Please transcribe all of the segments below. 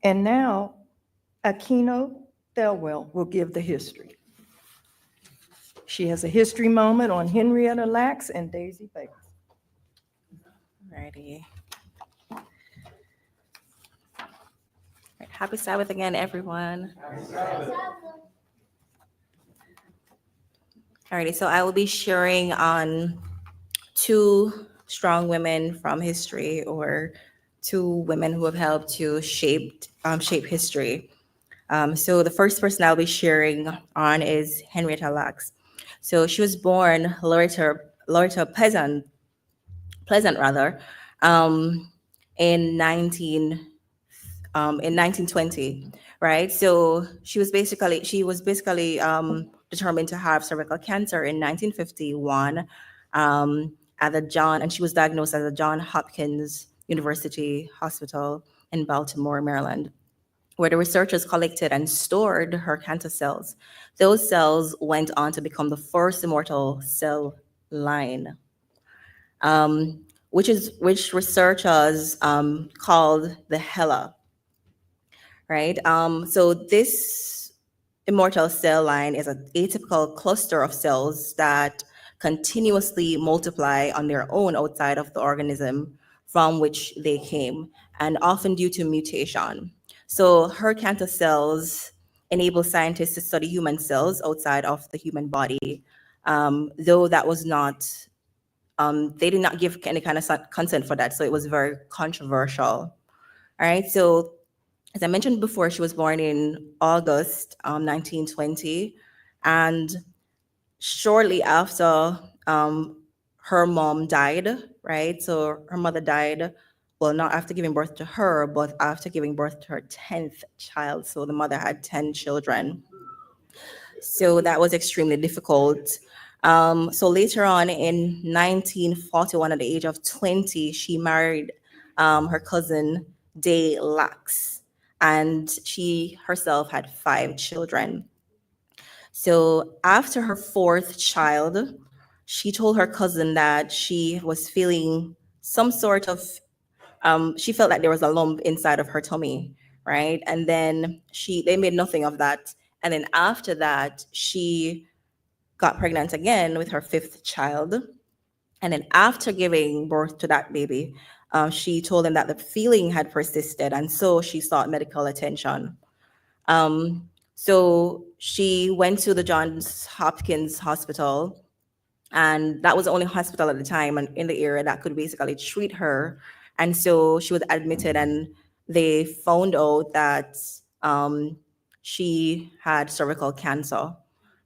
And now, Aquino Thelwell will give the history. She has a history moment on Henrietta Lacks and Daisy Baker. Alrighty. Right, happy Sabbath again, everyone. Alrighty, so I will be sharing on two strong women from history, or two women who have helped to shape history. So the first person I'll be sharing on is Henrietta Lacks. So she was born Loretta Pleasant rather, in 1920, right? So she was basically determined to have cervical cancer in 1951, and she was diagnosed at the John Hopkins University Hospital in Baltimore, Maryland, where the researchers collected and stored her cancer cells. Those cells went on to become the first immortal cell line, which researchers called the HeLa, right? So this immortal cell line is an atypical cluster of cells that continuously multiply on their own outside of the organism from which they came, and often due to mutation. So her cancer cells enable scientists to study human cells outside of the human body, though that was not, they did not give any kind of consent for that, so it was very controversial. All right, so as I mentioned before, she was born in August 1920, and shortly after, her mom died, right? So her mother died, well, not after giving birth to her, but after giving birth to her 10th child. So the mother had 10 children. So that was extremely difficult. So later on in 1941, at the age of 20, she married her cousin, Day Lacks, and she herself had 5 children. So after her 4th child, she told her cousin that she was feeling some sort of, she felt like there was a lump inside of her tummy, right? And then they made nothing of that. And then after that, she got pregnant again with her 5th child. And then after giving birth to that baby, she told them that the feeling had persisted, and so she sought medical attention. So she went to the Johns Hopkins Hospital, and that was the only hospital at the time and in the area that could basically treat her. And so she was admitted, and they found out that she had cervical cancer.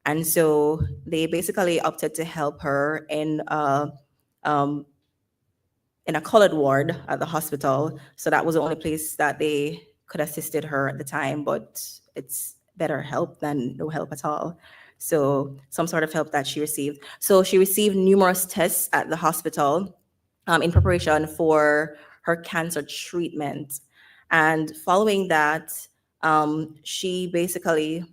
And so they basically opted to help her um, in a colored ward at the hospital. So that was the only place that they could assisted her at the time, but it's better help than no help at all. So some sort of help that she received. So she received numerous tests at the hospital in preparation for her cancer treatment. And following that, she basically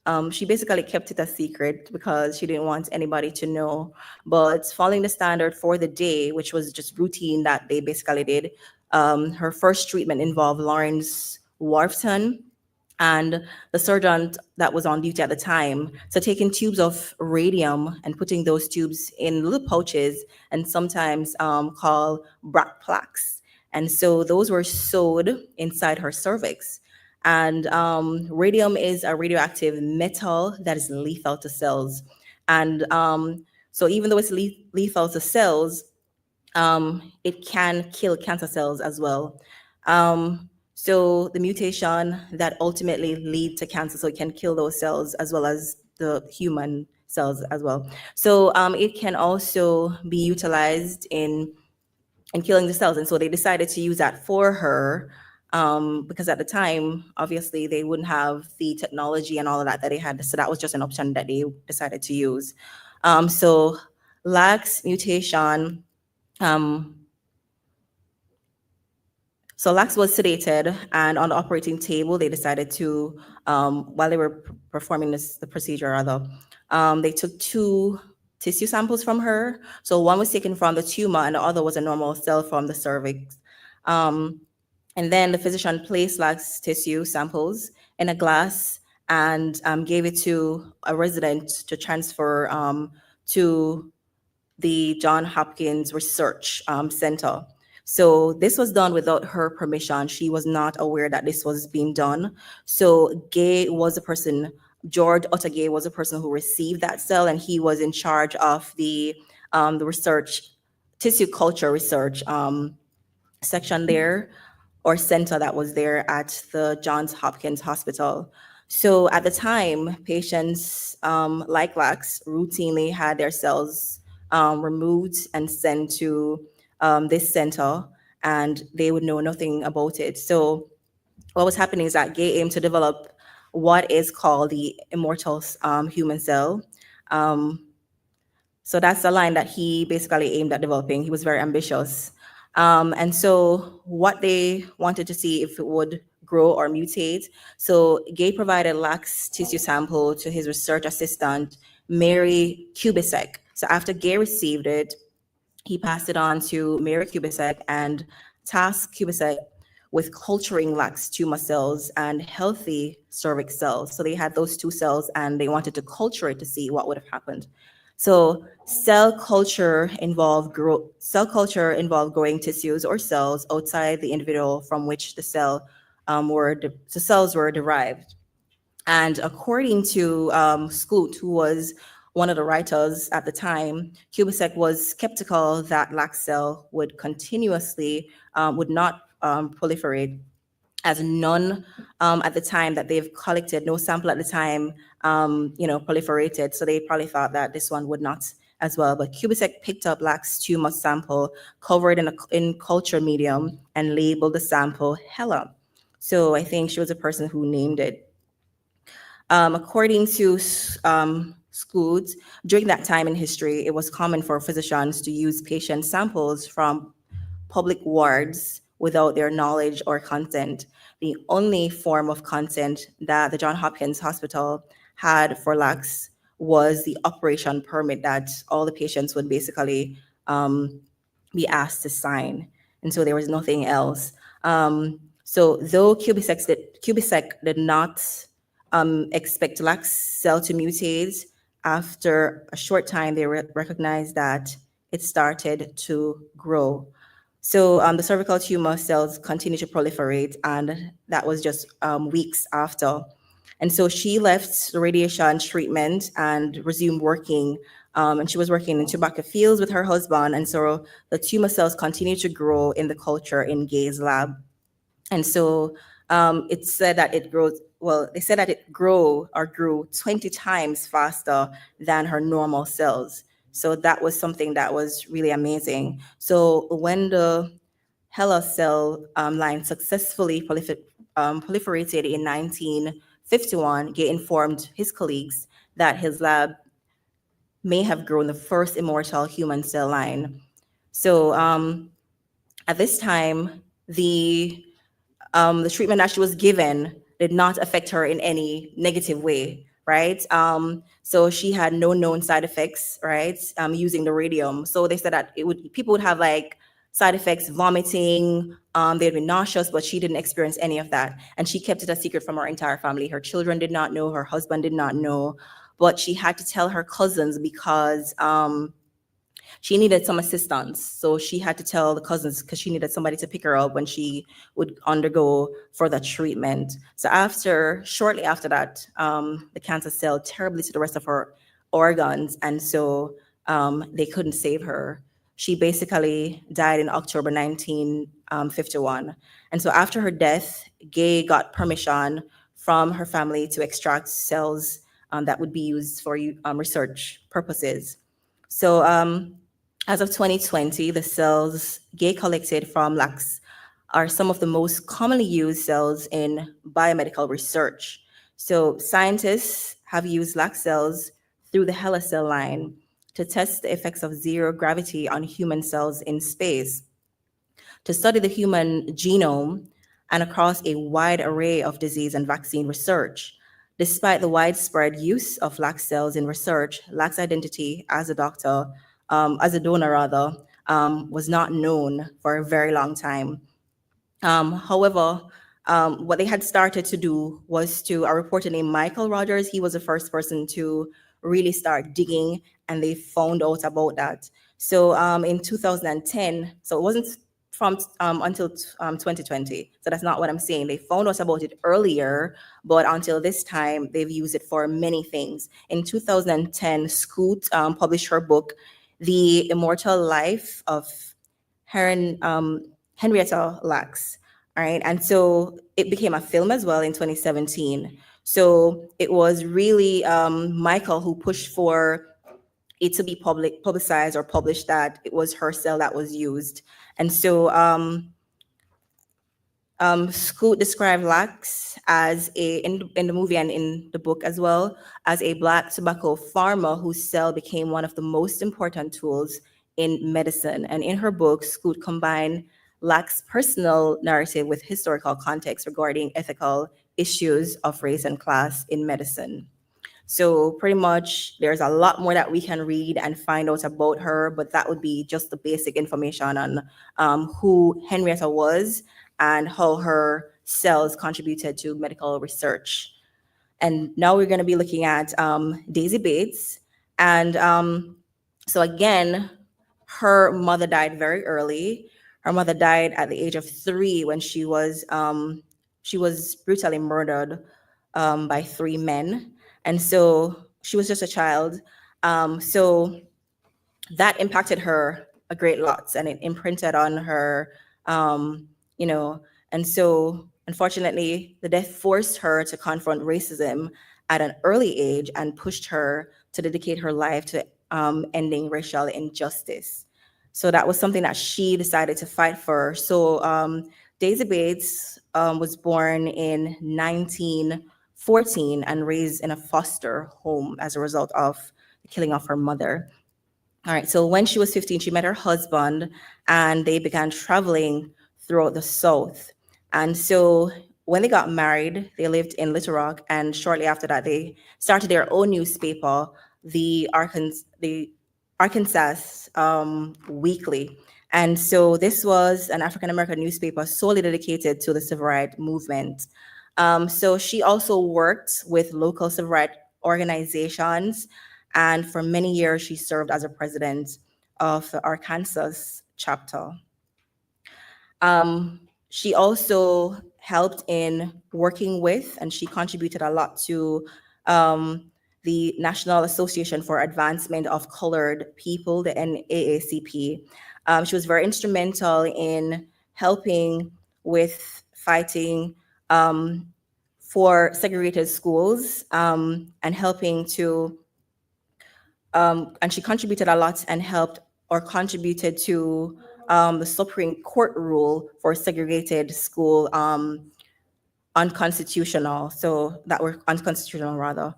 kept it a secret because she didn't want anybody to know. But following the standard for the day, which was just routine that they basically did, her first treatment involved Lawrence Warfton and the surgeon that was on duty at the time. So taking tubes of radium and putting those tubes in little pouches, and sometimes called Brack plaques. And so those were sewed inside her cervix. And radium is a radioactive metal that is lethal to cells. And so even though it's lethal to cells, it can kill cancer cells as well. So the mutation that ultimately lead to cancer, so it can kill those cells as well as the human cells as well. So it can also be utilized in killing the cells. And so they decided to use that for her, because at the time, obviously, they wouldn't have the technology and all of that they had. So that was just an option that they decided to use. So Lacks mutation, so Lacks was sedated, and on the operating table, they decided to, while they were performing the procedure, rather, they took 2 tissue samples from her. So one was taken from the tumor, and the other was a normal cell from the cervix. And then the physician placed lax tissue samples in a glass and gave it to a resident to transfer to the John Hopkins Research Center. So this was done without her permission. She was not aware that this was being done. So Gay was the person, George Otter Gay was the person who received that cell, and he was in charge of the research, tissue culture research section there, or center that was there at the Johns Hopkins Hospital. So at the time, patients like Lax routinely had their cells removed and sent to this center, and they would know nothing about it. So what was happening is that Gay aimed to develop what is called the immortal human cell. So that's the line that he basically aimed at developing. He was very ambitious. And so what they wanted to see if it would grow or mutate. So Gay provided lax tissue sample to his research assistant, Mary Kubisek. So after Gay received it, he passed it on to Mary Kubisek and tasked Kubisek with culturing lax tumor cells and healthy cervix cells. So they had those two cells and they wanted to culture it to see what would have happened. So cell culture involved growing tissues or cells outside the individual from which the cells were derived. And according to Scoot, who was one of the writers at the time, Kubisek was skeptical that lax cell would not proliferate, as none at the time that they've collected, no sample at the time, proliferated. So they probably thought that this one would not as well. But Kubisek picked up lax tumor sample, covered in culture medium, and labeled the sample Hella. So I think she was the person who named it. According to Scoot, during that time in history, it was common for physicians to use patient samples from public wards without their knowledge or consent. The only form of consent that the Johns Hopkins Hospital had for lax was the operation permit that all the patients would basically be asked to sign. And so there was nothing else. So though Kubisek did not expect lax cell to mutate, after a short time, they recognized that it started to grow. So the cervical tumor cells continued to proliferate, and that was just weeks after. And so she left the radiation treatment and resumed working. And she was working in tobacco fields with her husband. And so the tumor cells continued to grow in the culture in Gay's lab. And so it said that it grows, well, they said that it grew 20 times faster than her normal cells. So that was something that was really amazing. So when the HeLa cell line successfully proliferated in 1951, Gay informed his colleagues that his lab may have grown the first immortal human cell line. So at this time, the treatment that she was given did not affect her in any negative way, right? So she had no known side effects, right? Using the radium. So they said that people would have like side effects, vomiting, they'd be nauseous, but she didn't experience any of that. And she kept it a secret from her entire family. Her children did not know, her husband did not know, but she had to tell her cousins because she needed some assistance. So she had to tell the cousins because she needed somebody to pick her up when she would undergo further treatment. So shortly after that, the cancer cell terribly to the rest of her organs. And so they couldn't save her. She basically died in October 1951. And so after her death, Gay got permission from her family to extract cells that would be used for research purposes. So as of 2020, the cells Gay collected from lax are some of the most commonly used cells in biomedical research. So scientists have used lax cells through the HeLa cell line to test the effects of zero gravity on human cells in space, to study the human genome and across a wide array of disease and vaccine research. Despite the widespread use of lax cells in research, lax identity as a donor was not known for a very long time. However, what they had started to do was to a reporter named Michael Rogers. He was the first person to really start digging, and they found out about that. So in 2010, so it wasn't from until 2020. So that's not what I'm saying. They found out about it earlier, but until this time, they've used it for many things. In 2010, Scoot published her book, The Immortal Life of Henrietta Lacks. All right. And so it became a film as well in 2017. So it was really Michael who pushed for it to be publicized or published that it was her cell that was used. And so Scoot described Lax as in the movie and in the book as well, as a Black tobacco farmer whose cell became one of the most important tools in medicine. And in her book, Scoot combined Lax's personal narrative with historical context regarding ethical issues of race and class in medicine. So pretty much there's a lot more that we can read and find out about her, but that would be just the basic information on who Henrietta was and how her cells contributed to medical research. And now we're going to be looking at Daisy Bates. And so again, her mother died very early. Her mother died at the age of 3 when she was brutally murdered by 3 men. And so she was just a child. So that impacted her a great lot, and it imprinted on her, and so unfortunately, the death forced her to confront racism at an early age and pushed her to dedicate her life to ending racial injustice. So that was something that she decided to fight for. So Daisy Bates was born in 1914 and raised in a foster home as a result of the killing of her mother. All right, so when she was 15, she met her husband and they began traveling throughout the South. And so when they got married, they lived in Little Rock, and shortly after that, they started their own newspaper, the Arkansas Weekly. And so this was an African-American newspaper solely dedicated to the civil rights movement. So she also worked with local civil rights organizations, and for many years, she served as a president of the Arkansas chapter. She also helped in working with, and she contributed a lot to the National Association for Advancement of Colored People, the NAACP. She was very instrumental in helping with fighting for segregated schools and helping to, and she contributed a lot and helped or contributed to the Supreme Court rule for segregated school unconstitutional. So that were unconstitutional rather.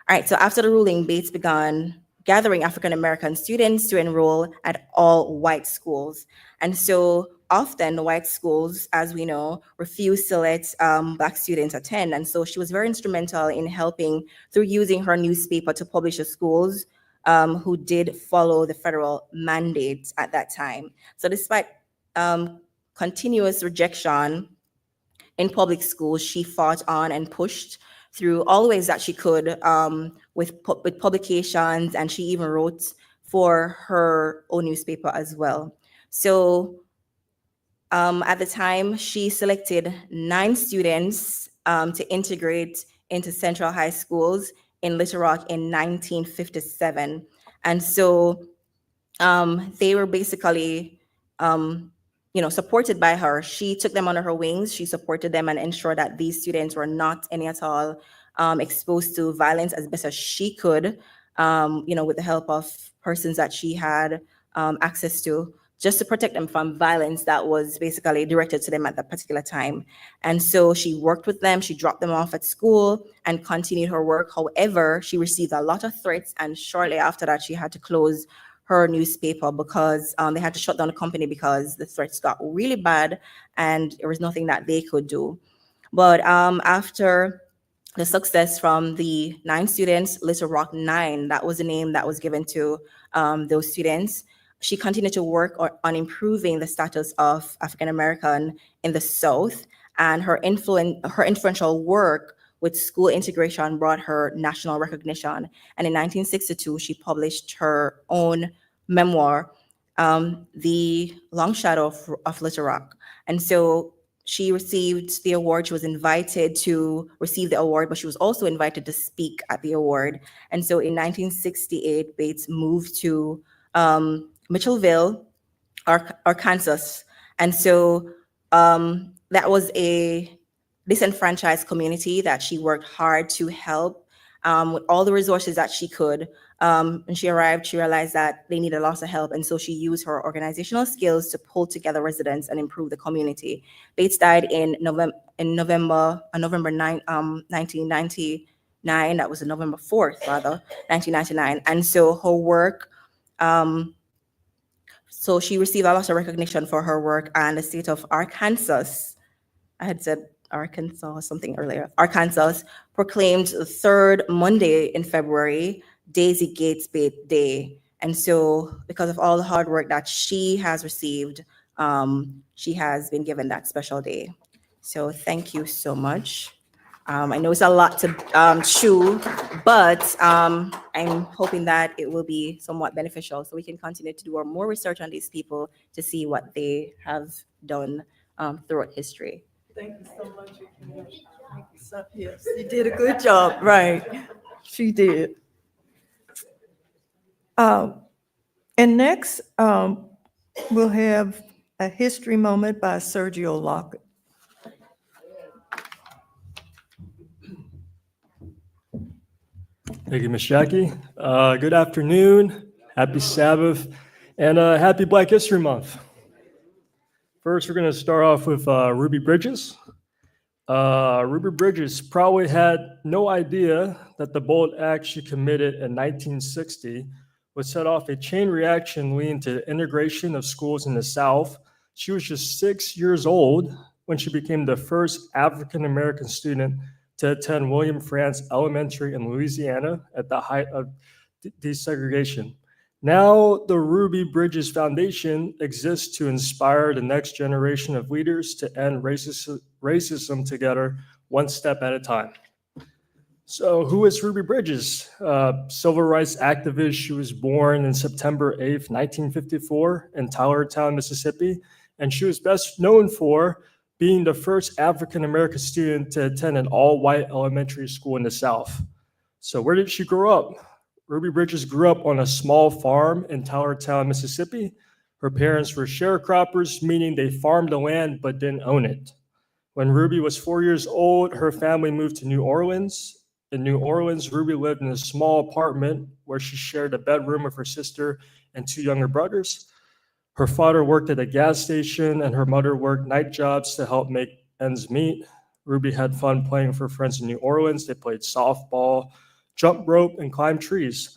All right, so after the ruling, Bates began gathering African-American students to enroll at all white schools. And so often the white schools, as we know, refused to let Black students attend. And so she was very instrumental in helping through using her newspaper to publish the schools who did follow the federal mandate at that time. So despite continuous rejection in public schools, she fought on and pushed through all the ways that she could with publications, and she even wrote for her own newspaper as well. So at the time, she selected 9 students to integrate into Central High Schools in Little Rock in 1957. And so they were basically, supported by her. She took them under her wings. She supported them and ensured that these students were not any at all exposed to violence as best as she could, with the help of persons that she had access to, just to protect them from violence that was basically directed to them at that particular time. And so she worked with them, she dropped them off at school and continued her work. However, she received a lot of threats, and shortly after that, she had to close her newspaper because they had to shut down the company because the threats got really bad and there was nothing that they could do. But after the success from the 9 students, Little Rock 9, that was the name that was given to those students, she continued to work on improving the status of African American in the South, and her influential work with school integration brought her national recognition. And in 1962, she published her own memoir, The Long Shadow of Little Rock. And so she received the award. She was invited to receive the award, but she was also invited to speak at the award. And so in 1968, Bates moved to Mitchellville, Arkansas. And so that was a disenfranchised community that she worked hard to help with all the resources that she could. When she arrived, she realized that they needed lots of help, and so she used her organizational skills to pull together residents and improve the community. Bates died on November 9, 1999. That was November 4th, rather, 1999. And so her work, so she received a lot of recognition for her work, and the state of Arkansas, I had said Arkansas or something earlier, Arkansas proclaimed the third Monday in February Daisy Gates Bates Day. And so because of all the hard work that she has received, she has been given that special day. So thank you so much. I know it's a lot to chew, but I'm hoping that it will be somewhat beneficial so we can continue to do more research on these people to see what they have done throughout history. Thank you so much. Yes, you did a good job, right? She did. And next, we'll have a history moment by Sergio Lockett. Thank you, Ms. Jackie. Good afternoon, happy Sabbath, and happy Black History Month. First, we're going to start off with Ruby Bridges. Ruby Bridges probably had no idea that the bold act she committed in 1960 would set off a chain reaction leading to the integration of schools in the South. She was just 6 years old when she became the first African-American student to attend William Frantz Elementary in Louisiana at the height of desegregation. Now, the Ruby Bridges Foundation exists to inspire the next generation of leaders to end racism together, one step at a time. So who is Ruby Bridges? Civil rights activist. She was born on September 8th, 1954 in Tylertown, Mississippi, and she was best known for being the first African-American student to attend an all-white elementary school in the South. So where did she grow up? Ruby Bridges grew up on a small farm in Tylertown, Mississippi. Her parents were sharecroppers, meaning they farmed the land but didn't own it. When Ruby was 4 years old, her family moved to New Orleans. In New Orleans, Ruby lived in a small apartment where she shared a bedroom with her sister and two younger brothers. Her father worked at a gas station, and her mother worked night jobs to help make ends meet. Ruby had fun playing with her friends in New Orleans. They played softball, jumped rope, and climbed trees.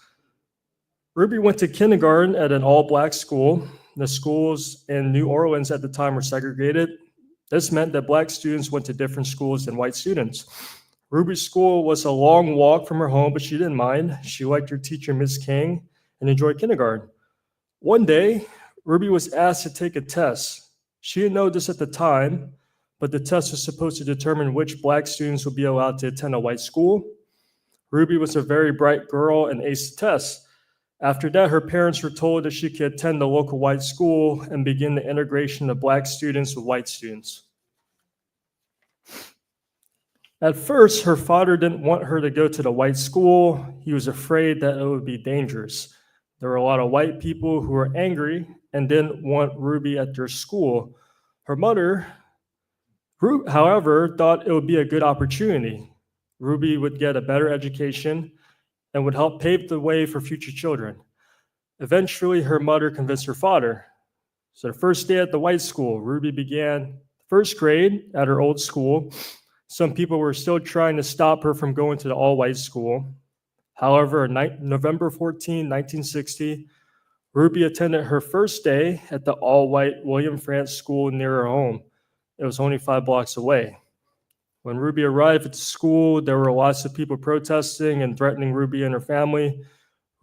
Ruby went to kindergarten at an all-black school. The schools in New Orleans at the time were segregated. This meant that Black students went to different schools than white students. Ruby's school was a long walk from her home, but she didn't mind. She liked her teacher, Miss King, and enjoyed kindergarten. One day, Ruby was asked to take a test. She didn't know this at the time, but the test was supposed to determine which Black students would be allowed to attend a white school. Ruby was a very bright girl and aced the test. After that, her parents were told that she could attend the local white school and begin the integration of Black students with white students. At first, her father didn't want her to go to the white school. He was afraid that it would be dangerous. There were a lot of white people who were angry and didn't want Ruby at their school. Her mother, however, thought it would be a good opportunity. Ruby would get a better education and would help pave the way for future children. Eventually, her mother convinced her father. So the first day at the white school, Ruby began first grade at her old school. Some people were still trying to stop her from going to the all-white school. However, on November 14, 1960, Ruby attended her first day at the all-white William Frantz School near her home. It was only 5 blocks away. When Ruby arrived at the school, there were lots of people protesting and threatening Ruby and her family.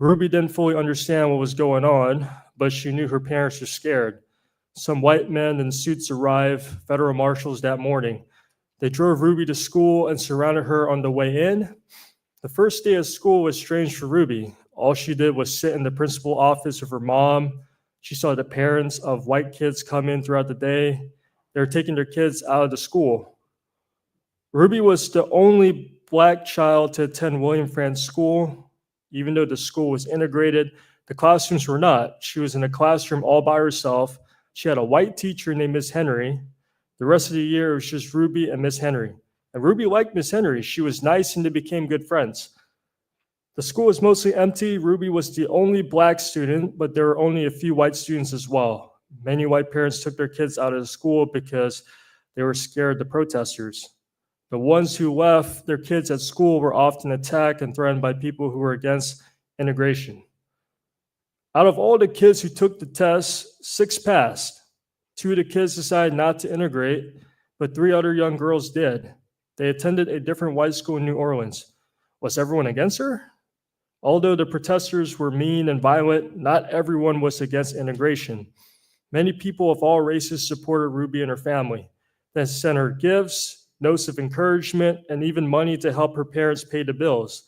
Ruby didn't fully understand what was going on, but she knew her parents were scared. Some white men in suits arrived, federal marshals, that morning. They drove Ruby to school and surrounded her on the way in. The first day of school was strange for Ruby. All she did was sit in the principal office with her mom. She saw the parents of white kids come in throughout the day. They were taking their kids out of the school. Ruby was the only Black child to attend William Frantz School. Even though the school was integrated, the classrooms were not. She was in a classroom all by herself. She had a white teacher named Miss Henry. The rest of the year, it was just Ruby and Miss Henry. And Ruby liked Miss Henry. She was nice and they became good friends. The school was mostly empty. Ruby was the only Black student, but there were only a few white students as well. Many white parents took their kids out of the school because they were scared of the protesters. The ones who left their kids at school were often attacked and threatened by people who were against integration. Out of all the kids who took the test, 6 passed. 2 of the kids decided not to integrate, but 3 other young girls did. They attended a different white school in New Orleans. Was everyone against her? Although the protesters were mean and violent, not everyone was against integration. Many people of all races supported Ruby and her family. They sent her gifts, notes of encouragement, and even money to help her parents pay the bills.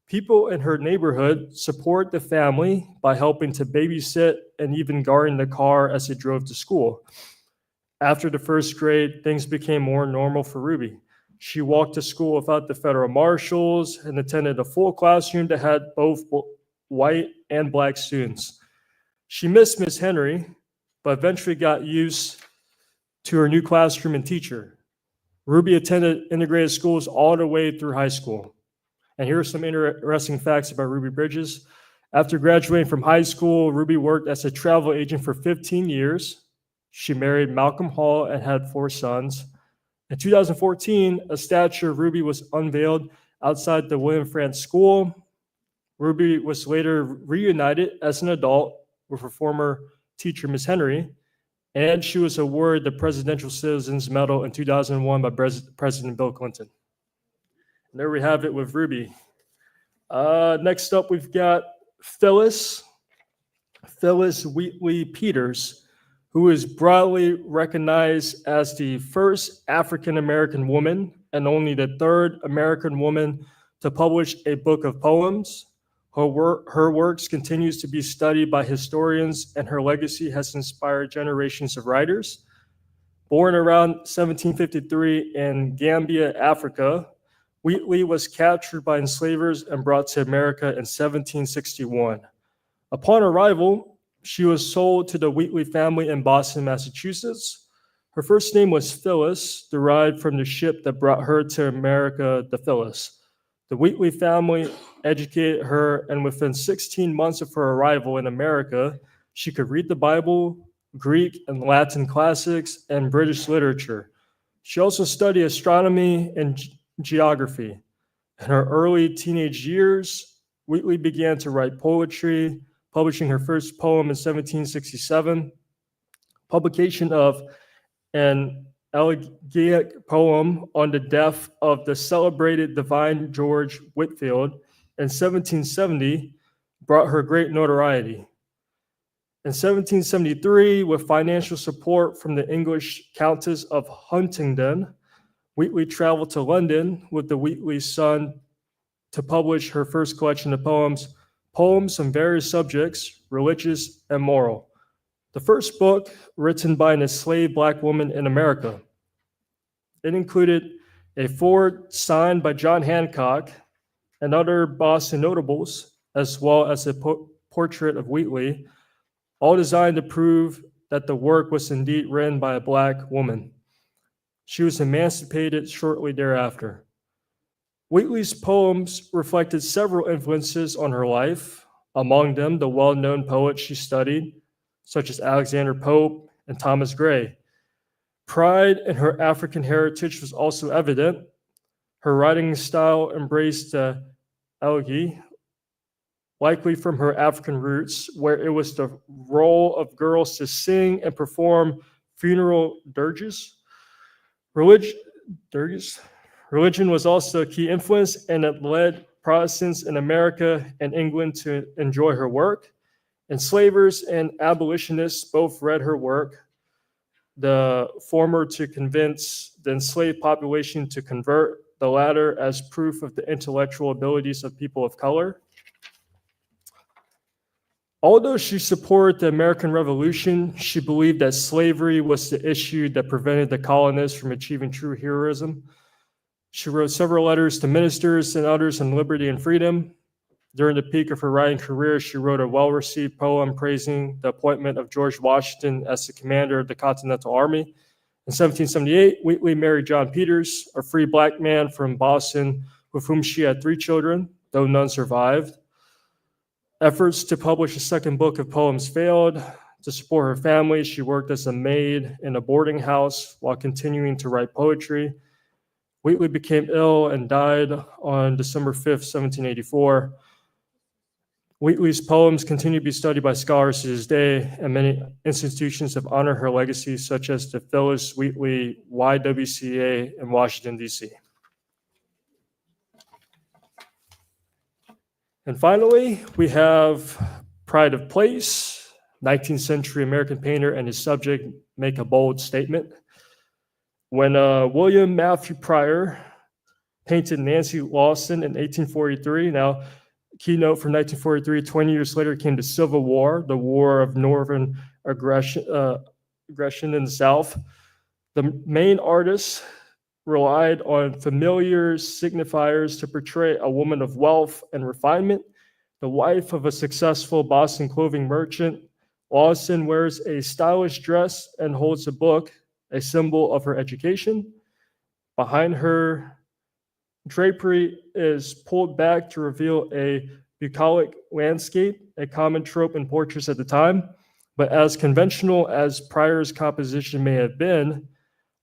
People in her neighborhood support the family by helping to babysit and even guarding the car as they drove to school. After the first grade, things became more normal for Ruby. She walked to school without the federal marshals and attended a full classroom that had both white and Black students. She missed Miss Henry, but eventually got used to her new classroom and teacher. Ruby attended integrated schools all the way through high school. And here are some interesting facts about Ruby Bridges. After graduating from high school, Ruby worked as a travel agent for 15 years. She married Malcolm Hall and had 4 sons. In 2014, a statue of Ruby was unveiled outside the William Frantz School. Ruby was later reunited as an adult with her former teacher, Miss Henry, and she was awarded the Presidential Citizens Medal in 2001 by President Bill Clinton. And there we have it with Ruby. Next up, we've got Phyllis Wheatley Peters, who is broadly recognized as the first African-American woman and only the 3rd American woman to publish a book of poems. Her works continues to be studied by historians, and her legacy has inspired generations of writers. Born around 1753 in Gambia, Africa, Wheatley was captured by enslavers and brought to America in 1761. Upon arrival, she was sold to the Wheatley family in Boston, Massachusetts. Her first name was Phyllis, derived from the ship that brought her to America, the Phyllis. The Wheatley family educated her, and within 16 months of her arrival in America, she could read the Bible, Greek and Latin classics, and British literature. She also studied astronomy and geography. In her early teenage years, Wheatley began to write poetry, publishing her first poem in 1767. Publication of an elegiac poem on the death of the celebrated divine George Whitefield in 1770 brought her great notoriety. In 1773, with financial support from the English Countess of Huntingdon, Wheatley traveled to London with the Wheatley son to publish her first collection of poems on various subjects, religious and moral. The first book, written by an enslaved Black woman in America. It included a foreword signed by John Hancock and other Boston notables, as well as a portrait of Wheatley, all designed to prove that the work was indeed written by a Black woman. She was emancipated shortly thereafter. Wheatley's poems reflected several influences on her life, among them the well-known poets she studied, such as Alexander Pope and Thomas Gray. Pride in her African heritage was also evident. Her writing style embraced the elegy, likely from her African roots, where it was the role of girls to sing and perform funeral dirges. Religion was also a key influence, and it led Protestants in America and England to enjoy her work. Enslavers and abolitionists both read her work, the former to convince the enslaved population to convert, the latter as proof of the intellectual abilities of people of color. Although she supported the American Revolution, she believed that slavery was the issue that prevented the colonists from achieving true heroism. She wrote several letters to ministers and others on liberty and freedom. During the peak of her writing career, she wrote a well-received poem praising the appointment of George Washington as the commander of the Continental Army. In 1778, Wheatley married John Peters, a free black man from Boston, with whom she had 3 children, though none survived. Efforts to publish a second book of poems failed. To support her family, she worked as a maid in a boarding house while continuing to write poetry. Wheatley became ill and died on December 5th, 1784. Wheatley's poems continue to be studied by scholars to this day, and many institutions have honored her legacy, such as the Phyllis Wheatley YWCA in Washington, D.C. And finally, we have Pride of Place. 19th century American painter and his subject make a bold statement. When William Matthew Prior painted Nancy Lawson in 1843, now keynote from 1943, 20 years later came the Civil War, the war of northern aggression in the South. The main artist relied on familiar signifiers to portray a woman of wealth and refinement, the wife of a successful Boston clothing merchant. Lawson wears a stylish dress and holds a book, a symbol of her education. Behind her, drapery is pulled back to reveal a bucolic landscape, a common trope in portraits at the time. But as conventional as Prior's composition may have been,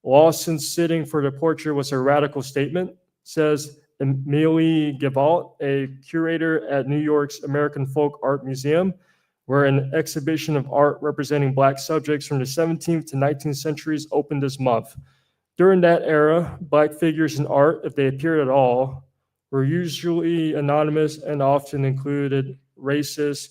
Lawson's sitting for the portrait was a radical statement, says Emilie Gevalt, a curator at New York's American Folk Art Museum, where an exhibition of art representing Black subjects from the 17th to 19th centuries opened this month. During that era, Black figures in art, if they appeared at all, were usually anonymous and often included racist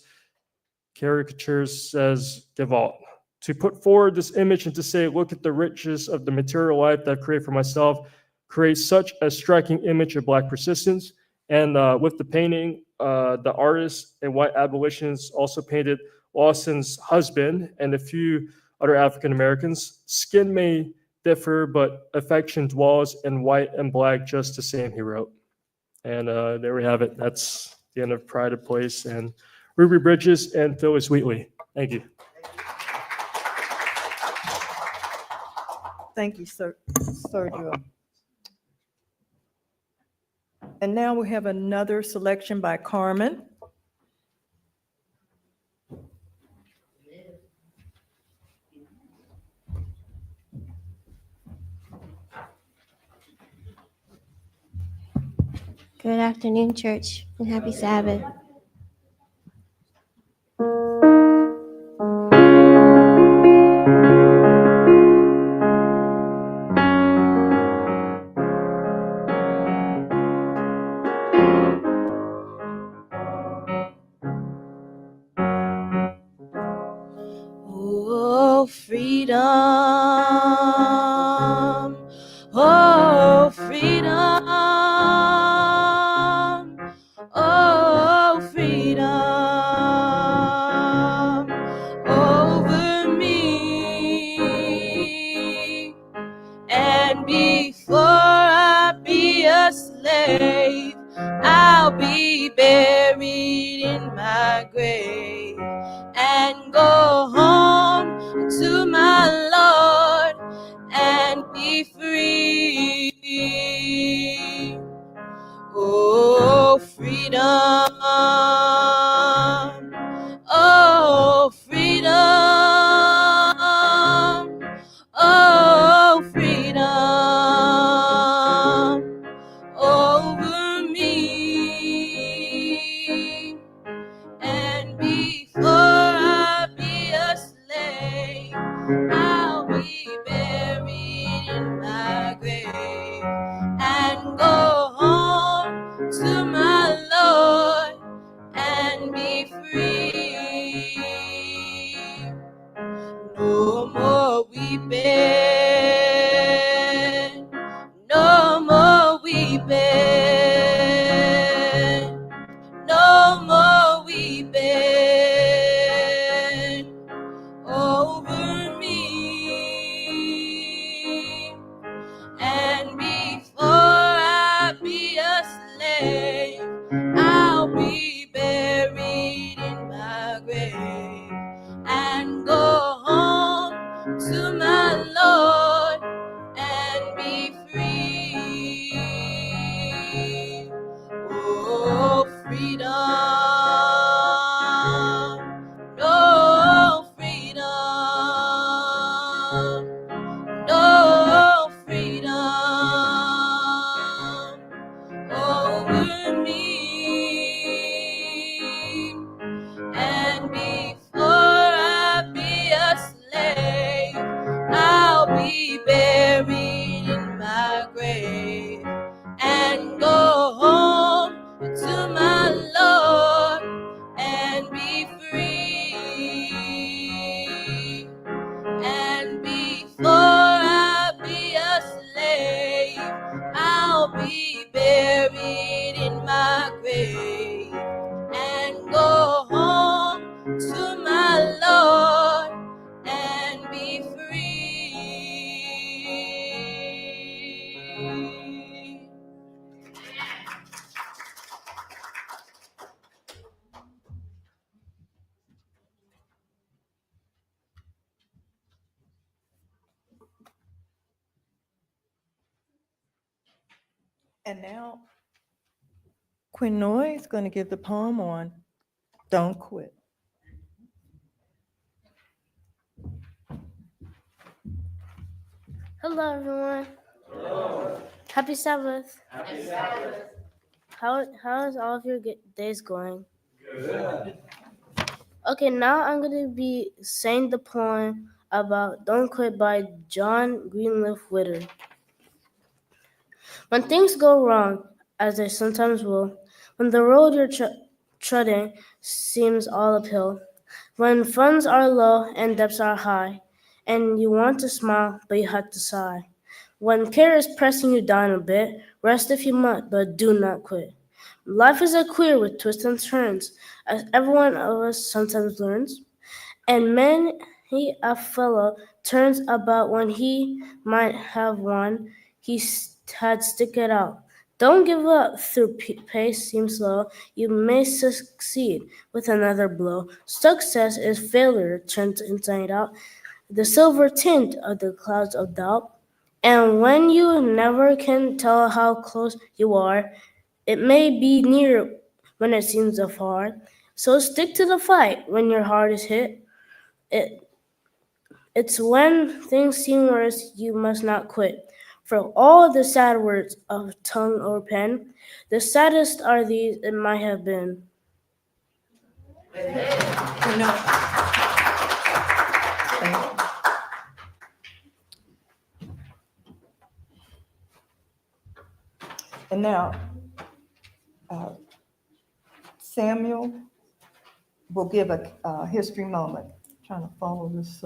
caricatures, says Gevalt. To put forward this image and to say, look at the riches of the material life that I've created for myself, creates such a striking image of Black persistence. And with the painting, the artist and white abolitionists also painted Lawson's husband and a few other African Americans. Skin may differ, but affection dwells in white and Black just the same, he wrote. And there we have it. That's the end of Pride of Place and Ruby Bridges and Phyllis Wheatley. Thank you. Thank you, Sergio. And now we have another selection by Carmen. Good afternoon, church, and happy Sabbath. Oh, freedom. Oh, freedom. Oh, freedom over me. And before I be a slave, I'll be buried in my grave and go home to my Lord and be free. Oh, freedom. Oh, freedom. Oh, freedom over me. And before I be a slave, I'll be buried in my grave and go home to my Lord and be free. I'll be buried in my grave and go home to my Lord and be free. And now, Quinoy is going to give the poem on Don't Quit. Hello, everyone. Happy Sabbath. How is all of your days going? Okay, now I'm going to be saying the poem about Don't Quit by John Greenleaf Whittier. When things go wrong, as they sometimes will, when the road you're treading seems all uphill, when funds are low and debts are high, and you want to smile, but you have to sigh. When care is pressing you down a bit, rest if you must, but do not quit. Life is a queer with twists and turns, as every one of us sometimes learns. And many a fellow turns about when he might have won, had stick it out. Don't give up through pace seems slow. You may succeed with another blow. Success is failure turned inside out, the silver tint of the clouds of doubt. And when you never can tell how close you are, it may be near when it seems afar. So stick to the fight when your heart is hit. It's when things seem worse you must not quit. For all the sad words of tongue or pen, the saddest are these it might have been. And now, Samuel will give a history moment. Trying to follow this.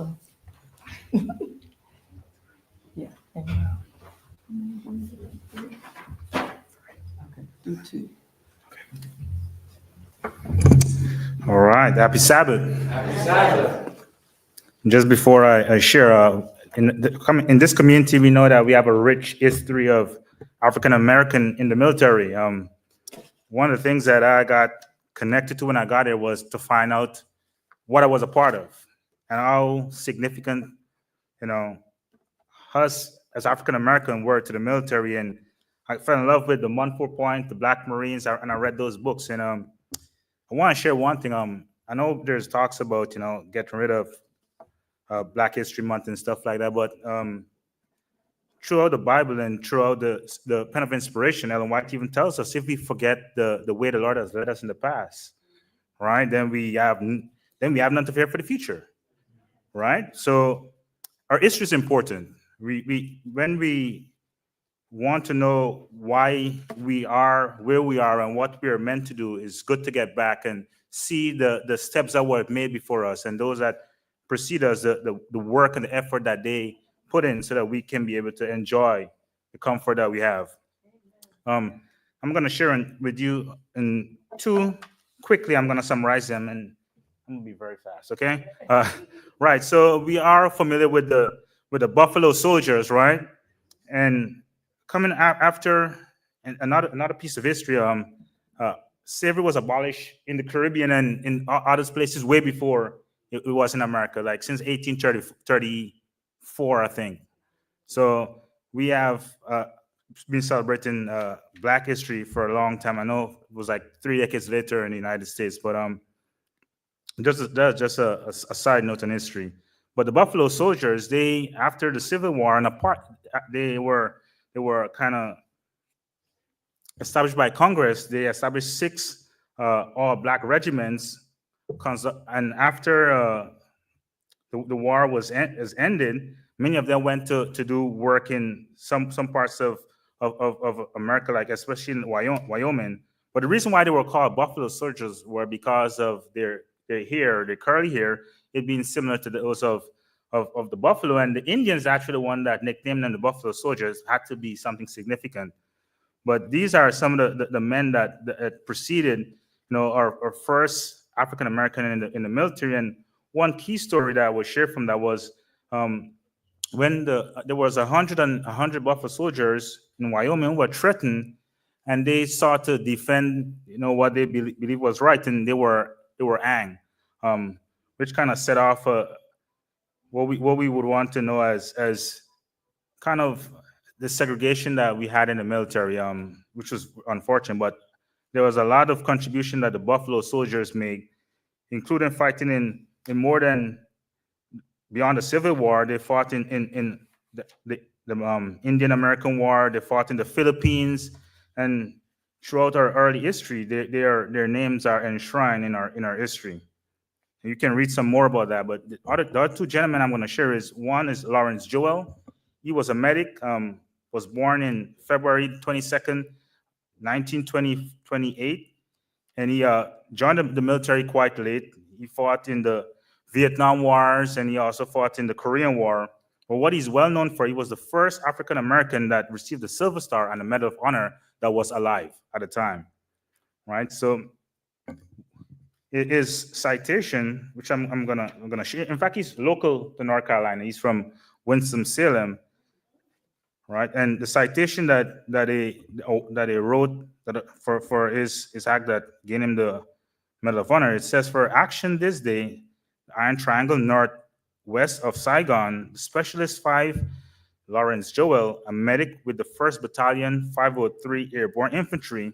Yeah. And, okay, do two. All right, happy Sabbath. Happy Sabbath. Just before I share, in this community, we know that we have a rich history of African American in the military. One of the things that I got connected to when I got here was to find out what I was a part of and how significant, us as African American were to the military. And I fell in love with the Montfort Point, the Black Marines, and I read those books. And I want to share one thing. I know there's talks about, getting rid of Black History Month and stuff like that, but throughout the Bible and throughout the pen of inspiration, Ellen White even tells us if we forget the way the Lord has led us in the past, right, then we have none to fear for the future, right? So our history is important. When we want to know why we are where we are and what we are meant to do, it's good to get back and see the steps that were made before us and those that precede us, the work and the effort that they put in so that we can be able to enjoy the comfort that we have. I'm going to share with you in two, quickly, I'm going to summarize them and I'm going to be very fast, okay? Right, so we are familiar with the Buffalo Soldiers, right? And coming after another piece of history, slavery was abolished in the Caribbean and in other places way before it was in America, like since 1834, I think. So we have been celebrating Black history for a long time. I know it was like 3 decades later in the United States, but that's just a side note in history. But the Buffalo Soldiers, after the Civil War and they were kind of established by Congress. They established 6 all-Black regiments, and after the war was ended, many of them went to do work in some parts of America, like especially in Wyoming. But the reason why they were called Buffalo Soldiers were because of their hair, their curly hair, it being similar to those of the buffalo. And the Indians, actually the one that nicknamed them the Buffalo Soldiers, had to be something significant. But these are some of the men that preceded, our first African American in the military. And one key story that I would share from that was when there was 100 Buffalo soldiers in Wyoming who were threatened, and they sought to defend, what they believe was right, and they were angry, which kind of set off what we would want to know as kind of the segregation that we had in the military, which was unfortunate. But there was a lot of contribution that the Buffalo soldiers made, including fighting in more than beyond the Civil War. They fought in the Indian American War. They fought in the Philippines, and throughout our early history, their names are enshrined in our history. You can read some more about that. But the other two gentlemen I'm going to share one is Lawrence Joel. He was a medic. Was born in February 22nd, 1928, and he joined the military quite late. He fought in the Vietnam Wars, and he also fought in the Korean War. But what he's well known for, he was the first African American that received the Silver Star and the Medal of Honor that was alive at the time, right? So his citation, which I'm gonna share. In fact, he's local to North Carolina. He's from Winston-Salem, right? And the citation that he wrote for his act that gained him the Medal of Honor, it says, "For action this day, the Iron Triangle northwest of Saigon, the Specialist 5 Lawrence Joel, a medic with the 1st Battalion 503 Airborne Infantry,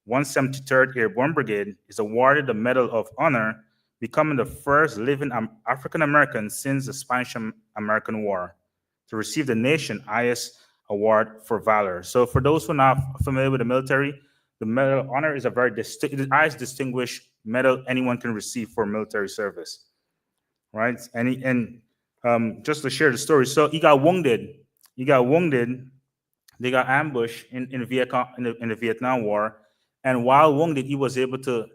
173rd Airborne Brigade, is awarded the Medal of Honor, becoming the first living African American since the Spanish-American War to receive the nation's highest award for valor." So for those who are not familiar with the military, the Medal of Honor is the highest distinguished medal anyone can receive for military service, right? And just to share the story, so he got wounded. They got ambushed in the Vietnam War, and while wounded, he was able to,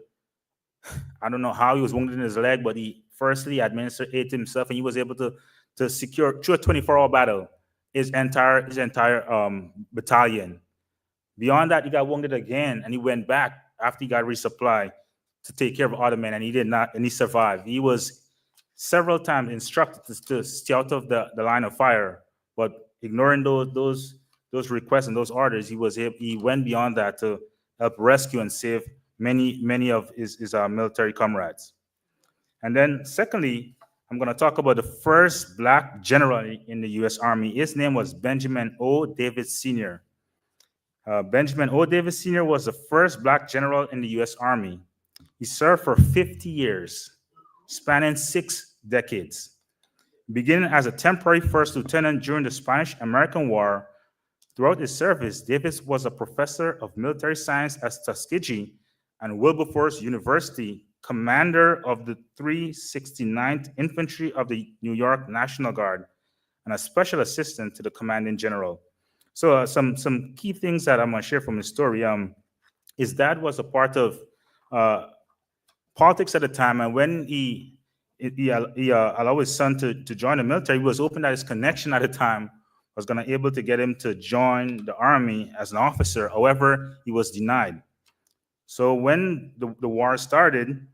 I don't know how he was wounded in his leg, but he firstly administered aid to himself, and he was able to secure, through a 24-hour battle, his entire battalion. Beyond that, he got wounded again, and he went back after he got resupplied to take care of other men, and he survived. He was several times instructed to stay out of the line of fire, but ignoring those requests and those orders, he went beyond that to help rescue and save many of his military comrades. And then secondly, I'm going to talk about the first Black general in the U.S. Army. His name was Benjamin O. Davis Sr. Benjamin O. Davis Sr. was the first Black general in the U.S. Army. He served for 50 years, spanning 6 decades. Beginning as a temporary first lieutenant during the Spanish-American War, throughout his service, Davis was a professor of military science at Tuskegee and Wilberforce University, commander of the 369th Infantry of the New York National Guard, and a special assistant to the commanding general. So some key things that I'm going to share from his story. His dad was a part of politics at the time, and when he allowed his son to join the military, he was hoping that his connection at the time was going to be able to get him to join the army as an officer. However, he was denied. So when the war started,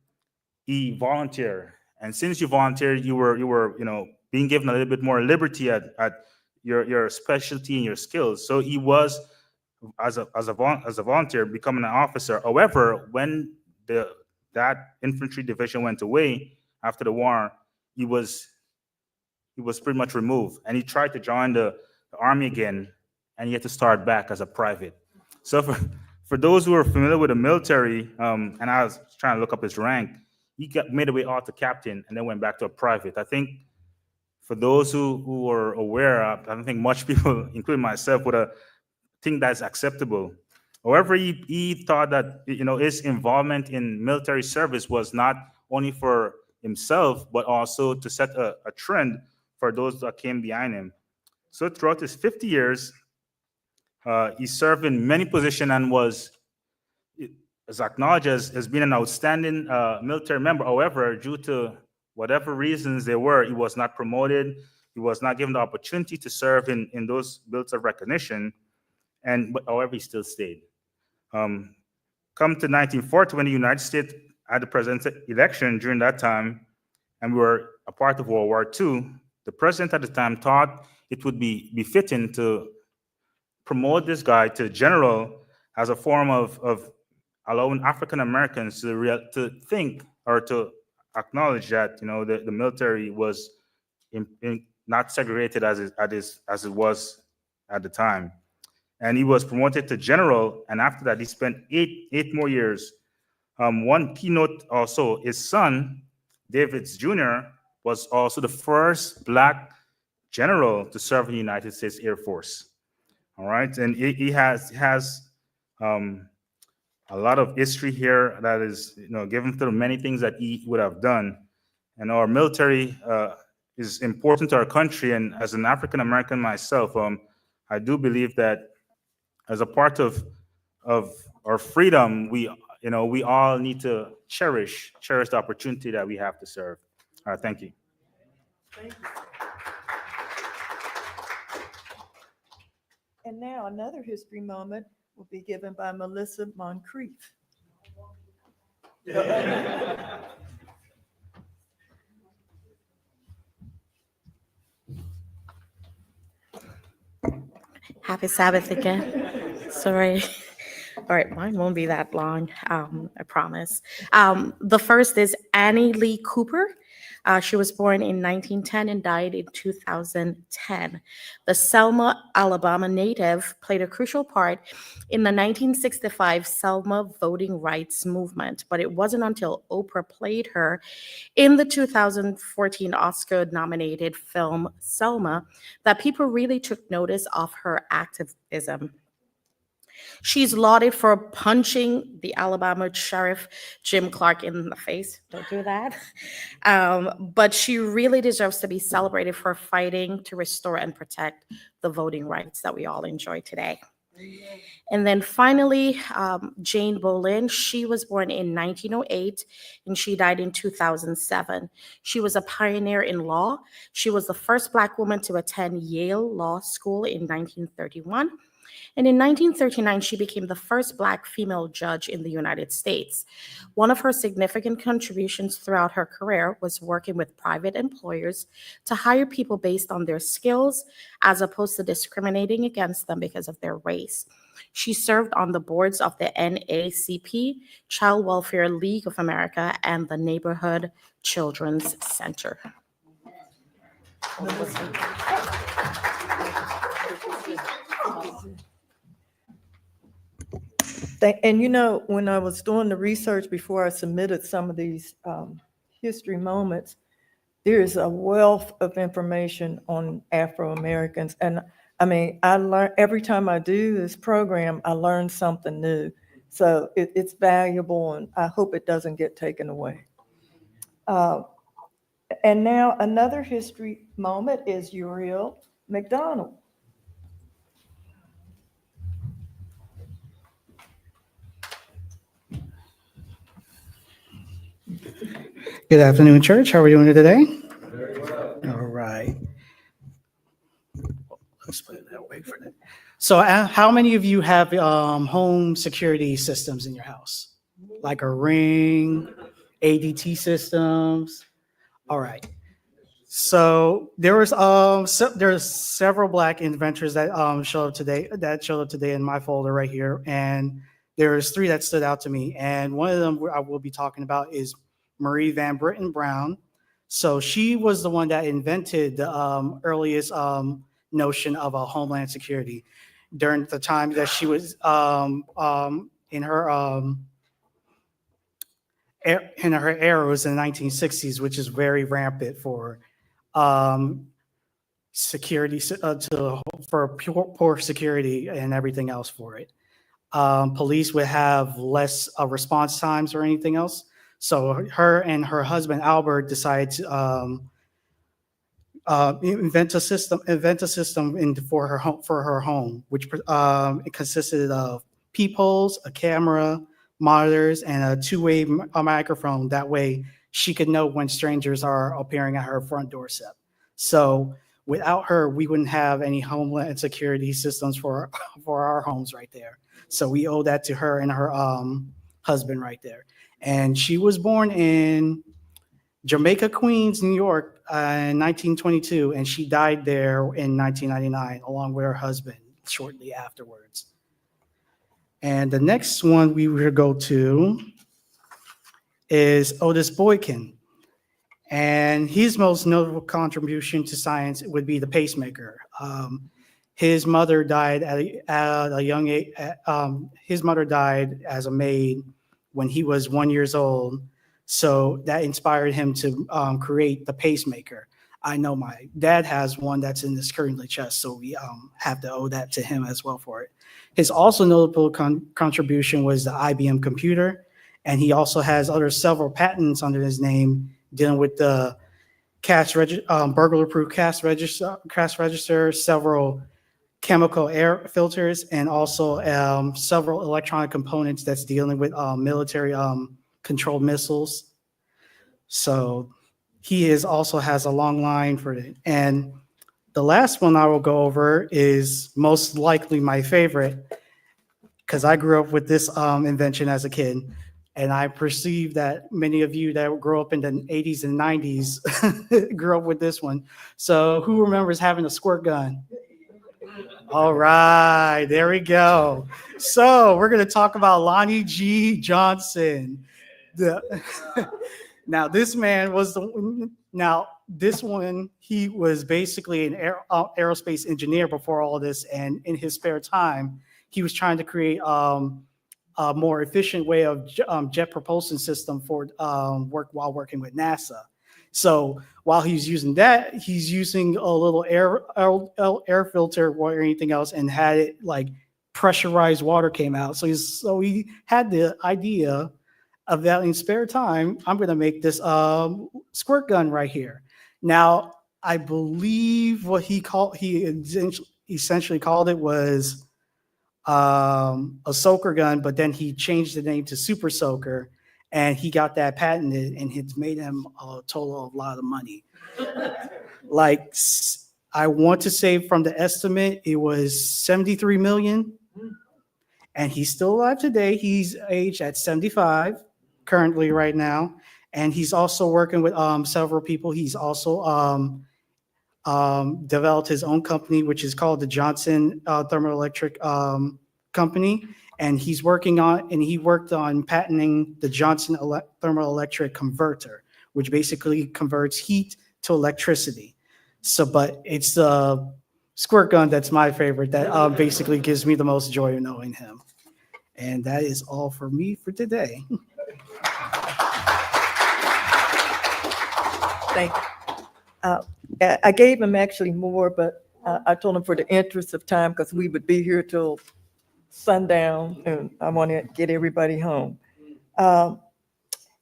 he volunteered, and since you volunteered, you were being given a little bit more liberty at your specialty and your skills. So he was, as a volunteer, becoming an officer. However, when that infantry division went away after the war, he was pretty much removed, and he tried to join the army again, and he had to start back as a private. So for those who are familiar with the military, and I was trying to look up his rank, he made a way out to captain and then went back to a private. I think for those who are aware, I don't think much people, including myself, would think that's acceptable. However, he thought that his involvement in military service was not only for himself, but also to set a trend for those that came behind him. So throughout his 50 years, he served in many positions and was acknowledged as being an outstanding military member. However, due to whatever reasons there were, he was not promoted. He was not given the opportunity to serve in those bills of recognition. however, he still stayed. Come to 1940, when the United States had the presidential election during that time, and we were a part of World War II, the president at the time thought it would be befitting to promote this guy to general as a form of allowing African Americans to think or to acknowledge that the military was not segregated as it was at the time. And he was promoted to general, and after that he spent eight more years. One keynote also, his son Davids Jr. was also the first Black general to serve in the United States Air Force. All right, and he has a lot of history here that is given to the many things that he would have done. And our military is important to our country. And as an African American myself, I do believe that as a part of our freedom, we all need to cherish the opportunity that we have to serve. Thank you. Thank you. And now another history moment will be given by Melissa Moncrief. Happy Sabbath again. Sorry. All right, mine won't be that long, I promise. The first is Annie Lee Cooper. She was born in 1910 and died in 2010. The Selma, Alabama native played a crucial part in the 1965 Selma voting rights movement, but it wasn't until Oprah played her in the 2014 Oscar-nominated film Selma that people really took notice of her activism. She's lauded for punching the Alabama Sheriff Jim Clark in the face. Don't do that. But she really deserves to be celebrated for fighting to restore and protect the voting rights that we all enjoy today. And then finally, Jane Boleyn. She was born in 1908 and she died in 2007. She was a pioneer in law. She was the first Black woman to attend Yale Law School in 1931. And in 1939, she became the first Black female judge in the United States. One of her significant contributions throughout her career was working with private employers to hire people based on their skills, as opposed to discriminating against them because of their race. She served on the boards of the NAACP, Child Welfare League of America, and the Neighborhood Children's Center. And when I was doing the research before I submitted some of these history moments, there's a wealth of information on Afro-Americans. And I mean, I learn every time I do this program, I learn something new. So it's valuable, and I hope it doesn't get taken away. And now another history moment is Uriel McDonald. Good afternoon, church. How are we doing today? Very well. All right. Let's put it that way for that. So how many of you have home security systems in your house? Like a Ring, ADT systems? All right. So there's several Black inventors that showed up today in my folder right here, and there's three that stood out to me. And one of them I will be talking about is Marie Van Brittan Brown. So she was the one that invented the earliest notion of a homeland security during the time that she was in her era was in the 1960s, which is very rampant for security for poor security and everything else for it. Police would have less response times or anything else. So her and her husband Albert decided to invent a system for her home, which it consisted of peepholes, a camera, monitors, and a two-way microphone. That way she could know when strangers are appearing at her front doorstep. So Without her, we wouldn't have any homeland security systems for our homes right there. So we owe that to her and her husband right there. And she was born in Jamaica, Queens, New York in 1922, and she died there in 1999 along with her husband shortly afterwards. And the next one we will go to is Otis Boykin. And his most notable contribution to science would be the pacemaker. His mother died at a young age. His mother died as a maid when he was 1 year old. So that inspired him to create the pacemaker. I know my dad has one that's in this currently chest, so we have to owe that to him as well for it. His also notable contribution was the IBM computer, and he also has several patents under his name dealing with the burglar-proof cash register, several chemical air filters, and also several electronic components that's dealing with military controlled missiles. So he also has a long line for it. And the last one I will go over is most likely my favorite, because I grew up with this invention as a kid. And I perceive that many of you that grew up in the 80s and 90s grew up with this one. So who remembers having a squirt gun? All right, there we go. So we're going to talk about Lonnie G. Johnson. Now, this man was he was basically an aerospace engineer before all this. And in his spare time, he was trying to create a more efficient way of jet propulsion system for work while working with NASA. So while he's using that, he's using a little air filter or anything else, and had it like pressurized water came out. So he had the idea of that in spare time. I'm going to make this squirt gun right here. Now, I believe what he essentially called it was a soaker gun, but then he changed the name to Super Soaker, and he got that patented, and it's made him a total of a lot of money. Like, I want to say from the estimate, it was 73 million, and he's still alive today. He's aged at 75 currently right now, and he's also working with several people. He's also developed his own company, which is called the Johnson Thermoelectric Company, and he worked on patenting the Johnson Thermoelectric Converter, which basically converts heat to electricity. So, but it's the squirt gun that's my favorite, that basically gives me the most joy of knowing him. And that is all for me for today. Thank you. I gave him actually more, but I told him for the interest of time, because we would be here till sundown, and I want to get everybody home. Now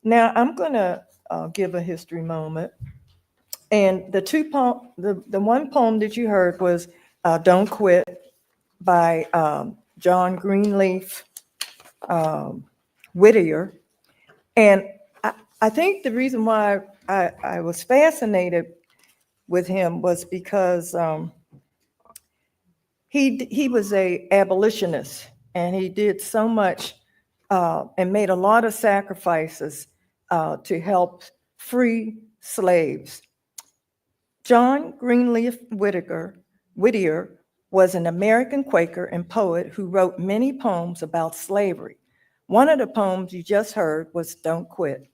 I'm going to give a history moment. And the one poem that you heard was Don't Quit by John Greenleaf Whittier. And I think the reason why I was fascinated with him was because he was a abolitionist, and he did so much and made a lot of sacrifices to help free slaves. John Greenleaf Whittier was an American Quaker and poet who wrote many poems about slavery. One of the poems you just heard was Don't Quit.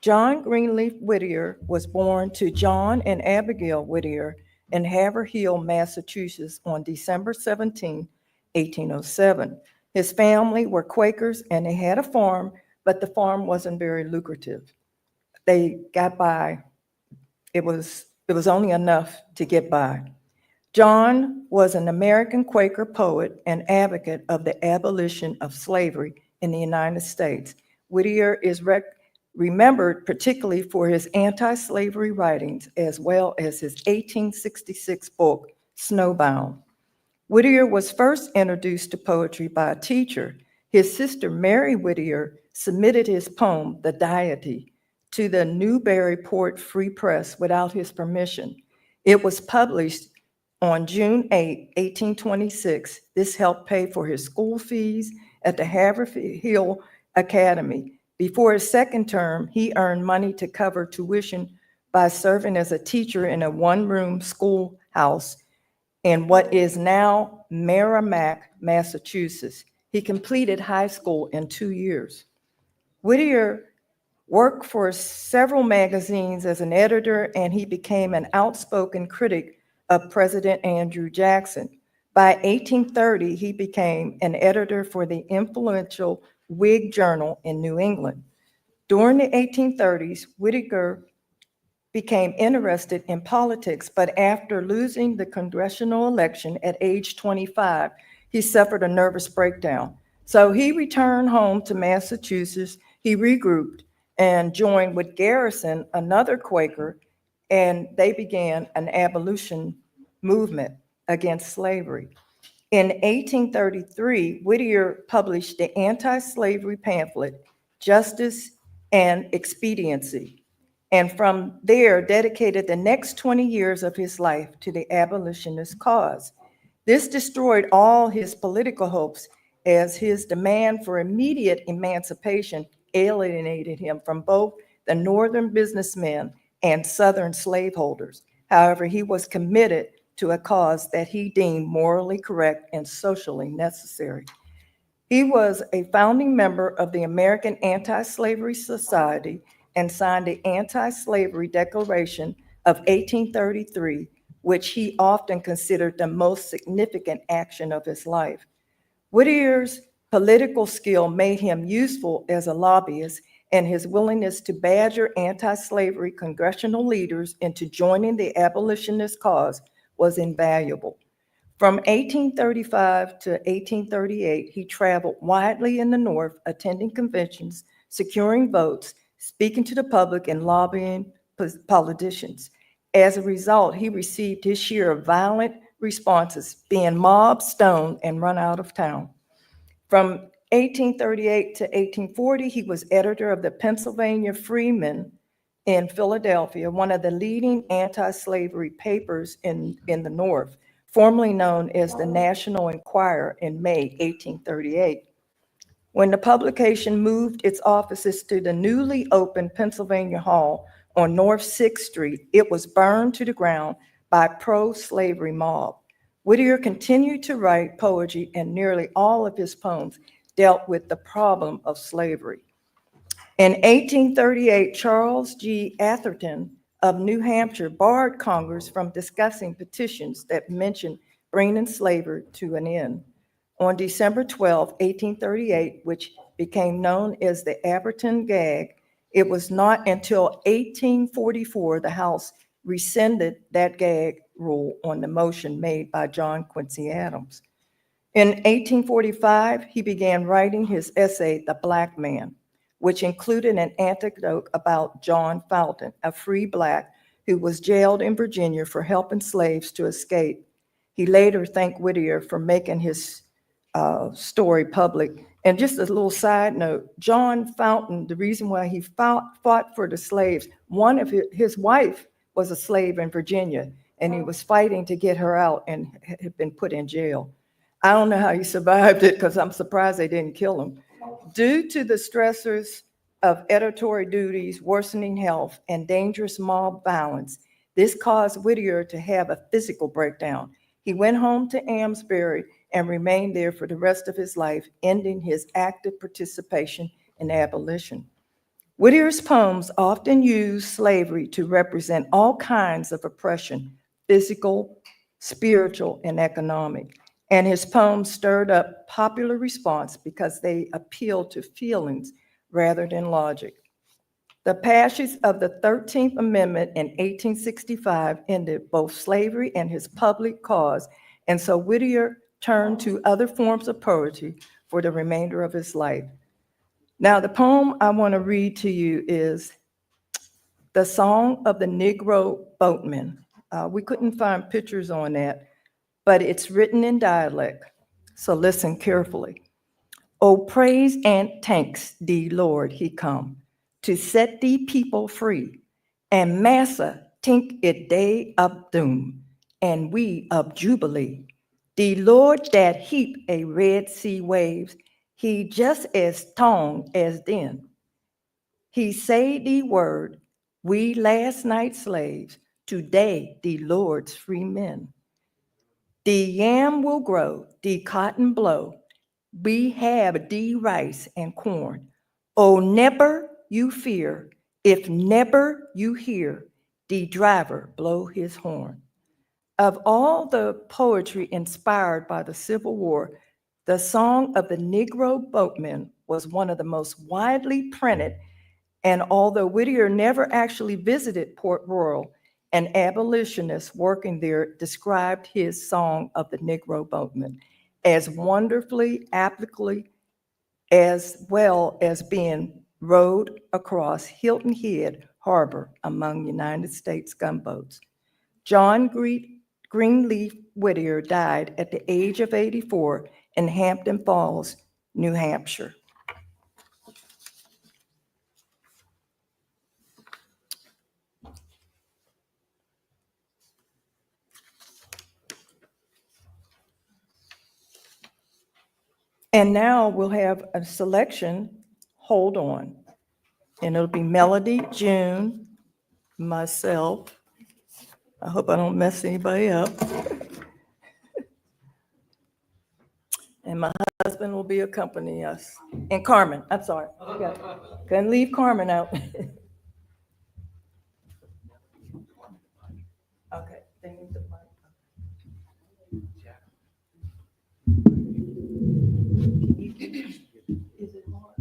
John Greenleaf Whittier was born to John and Abigail Whittier in Haverhill, Massachusetts on December 17, 1807. His family were Quakers, and they had a farm, but the farm wasn't very lucrative. They got by. It was only enough to get by. John was an American Quaker poet and advocate of the abolition of slavery in the United States. Whittier is remembered particularly for his anti-slavery writings, as well as his 1866 book, Snowbound. Whittier was first introduced to poetry by a teacher. His sister, Mary Whittier, submitted his poem, The Deity, to the Newburyport Free Press without his permission. It was published on June 8, 1826. This helped pay for his school fees at the Haverhill Academy. Before his second term, he earned money to cover tuition by serving as a teacher in a one-room schoolhouse in what is now Merrimack, Massachusetts. He completed high school in 2 years. Whittier worked for several magazines as an editor, and he became an outspoken critic of President Andrew Jackson. By 1830, he became an editor for the influential Whig Journal in New England. During the 1830s, Whittier became interested in politics, but after losing the congressional election at age 25, he suffered a nervous breakdown. So he returned home to Massachusetts. He regrouped and joined with Garrison, another Quaker, and they began an abolition movement against slavery. In 1833, Whittier published the anti-slavery pamphlet, Justice and Expediency, and from there dedicated the next 20 years of his life to the abolitionist cause. This destroyed all his political hopes, as his demand for immediate emancipation alienated him from both the Northern businessmen and Southern slaveholders. However, he was committed to a cause that he deemed morally correct and socially necessary. He was a founding member of the American Anti-Slavery Society and signed the Anti-Slavery Declaration of 1833, which he often considered the most significant action of his life. Whittier's political skill made him useful as a lobbyist, and his willingness to badger anti-slavery congressional leaders into joining the abolitionist cause was invaluable. From 1835 to 1838, he traveled widely in the North, attending conventions, securing votes, speaking to the public, and lobbying politicians. As a result, he received his share of violent responses, being mobbed, stoned, and run out of town. From 1838 to 1840, he was editor of the Pennsylvania Freeman in Philadelphia, one of the leading anti-slavery papers in the North, formerly known as the National Enquirer, in May 1838. When the publication moved its offices to the newly opened Pennsylvania Hall on North 6th Street, it was burned to the ground by a pro-slavery mob. Whittier continued to write poetry, and nearly all of his poems dealt with the problem of slavery. In 1838, Charles G. Atherton of New Hampshire barred Congress from discussing petitions that mentioned bringing slavery to an end. On December 12, 1838, which became known as the Atherton Gag, it was not until 1844 the House rescinded that gag rule on the motion made by John Quincy Adams. In 1845, he began writing his essay, The Black Man, which included an anecdote about John Fountain, a free Black who was jailed in Virginia for helping slaves to escape. He later thanked Whittier for making his story public. And just a little side note, John Fountain, the reason why he fought for the slaves, one of his wife was a slave in Virginia, and he was fighting to get her out and had been put in jail. I don't know how he survived it, because I'm surprised they didn't kill him. Due to the stressors of editorial duties, worsening health, and dangerous mob violence, this caused Whittier to have a physical breakdown. He went home to Amesbury and remained there for the rest of his life, ending his active participation in abolition. Whittier's poems often use slavery to represent all kinds of oppression, physical, spiritual, and economic. And his poems stirred up popular response because they appealed to feelings rather than logic. The passage of the 13th Amendment in 1865 ended both slavery and his public cause, and so Whittier turned to other forms of poetry for the remainder of his life. Now, the poem I want to read to you is The Song of the Negro Boatman. We couldn't find pictures on that, but it's written in dialect, so listen carefully. Oh, praise and thanks thee, Lord, he come to set thee people free, and massa tink it day of doom, and we of jubilee. The Lord that heap a Red Sea waves, he just as strong as then. He say the word, we last night slaves, today the Lord's free men. The yam will grow, the cotton blow, we have the rice and corn. Oh, never you fear, if never you hear the driver blow his horn. Of all the poetry inspired by the Civil War, the Song of the Negro Boatman was one of the most widely printed, and although Whittier never actually visited Port Royal, an abolitionist working there described his Song of the Negro Boatman as wonderfully applicably, as well as being rowed across Hilton Head Harbor among United States gunboats. John Greenleaf Whittier died at the age of 84 in Hampton Falls, New Hampshire. And now we'll have a selection, hold on. And it'll be Melody, June, myself. I hope I don't mess anybody up. And my husband will be accompanying us. And Carmen, I'm sorry. Okay. Couldn't leave Carmen out. Okay. they need the mic. Is it hard?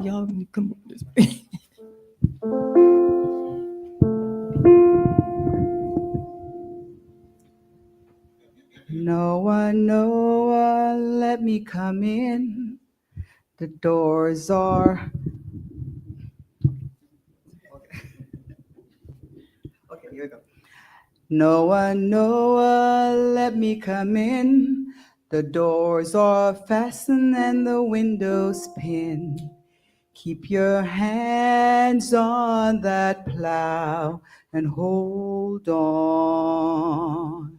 Y'all can come up this way. No one, let me come in. The doors are. Okay, here we go. No one, let me come in. The doors are fastened and the windows pinned. Keep your hands on that plow and hold on.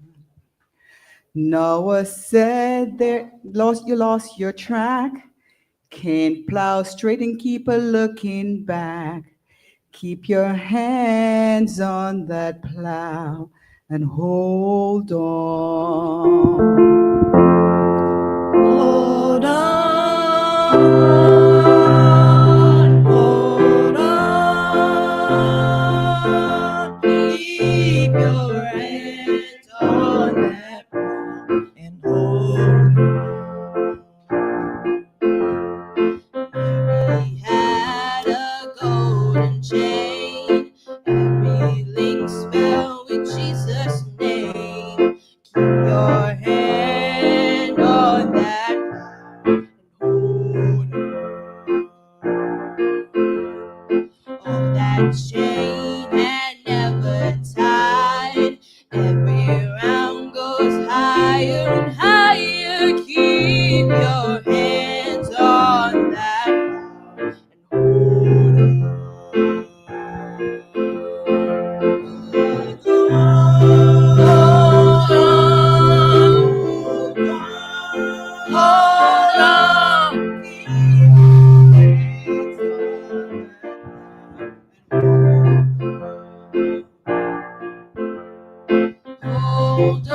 Noah said you lost your track. Can't plow straight and keep a looking back. Keep your hands on that plow and hold on. Hold on, hold on. Keep your hands on that plow and hold on. Mary had a golden chain. Every link spelled with Jesus' name. Keep your hand on that plow and hold on. Oh, that chain had never tied. Every round goes higher and higher. Keep your hands on that plow and hold on. Hold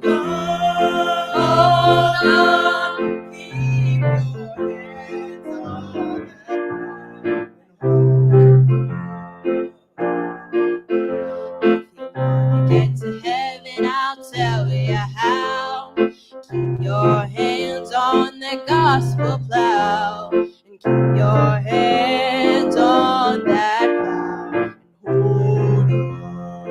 on, hold on, keep your hands on that If you wanna get to heaven, I'll tell you how. Keep your hands on that gospel plow, and keep your hands on that plow, and hold on.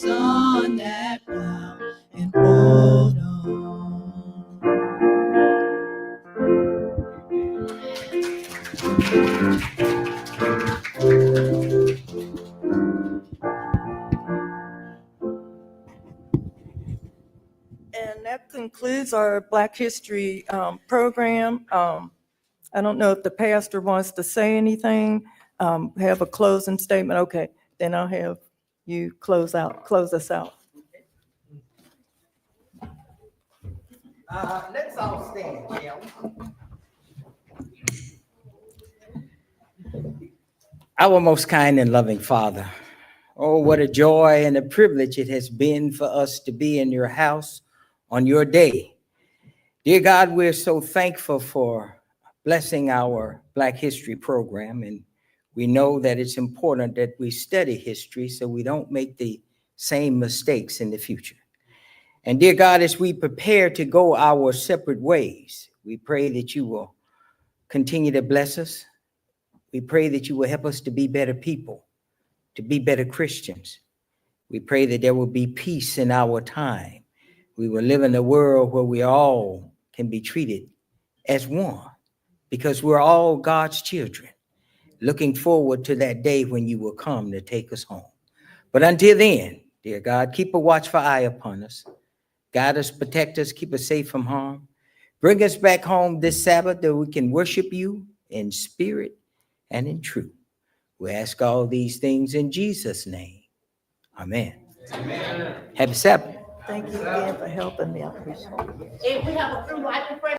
on that plow and hold on. And that concludes our Black History program. I don't know if the pastor wants to say anything, have a closing statement. Okay, then I'll have you close us out. Let's all stand, shall we? Our most kind and loving Father, oh, what a joy and a privilege it has been for us to be in your house on your day. Dear God, we're so thankful for blessing our Black History program, and we know that it's important that we study history so we don't make the same mistakes in the future. And dear God, as we prepare to go our separate ways, we pray that you will continue to bless us. We pray that you will help us to be better people, to be better Christians. We pray that there will be peace in our time. We will live in a world where we all can be treated as one, because we're all God's children, looking forward to that day when you will come to take us home. But until then, dear God, keep a watchful eye upon us. Guide us, protect us, keep us safe from harm. Bring us back home this Sabbath that we can worship you in spirit and in truth. We ask all these things in Jesus' name. Amen. Amen. Happy Sabbath. Thank you again for helping me. I appreciate it.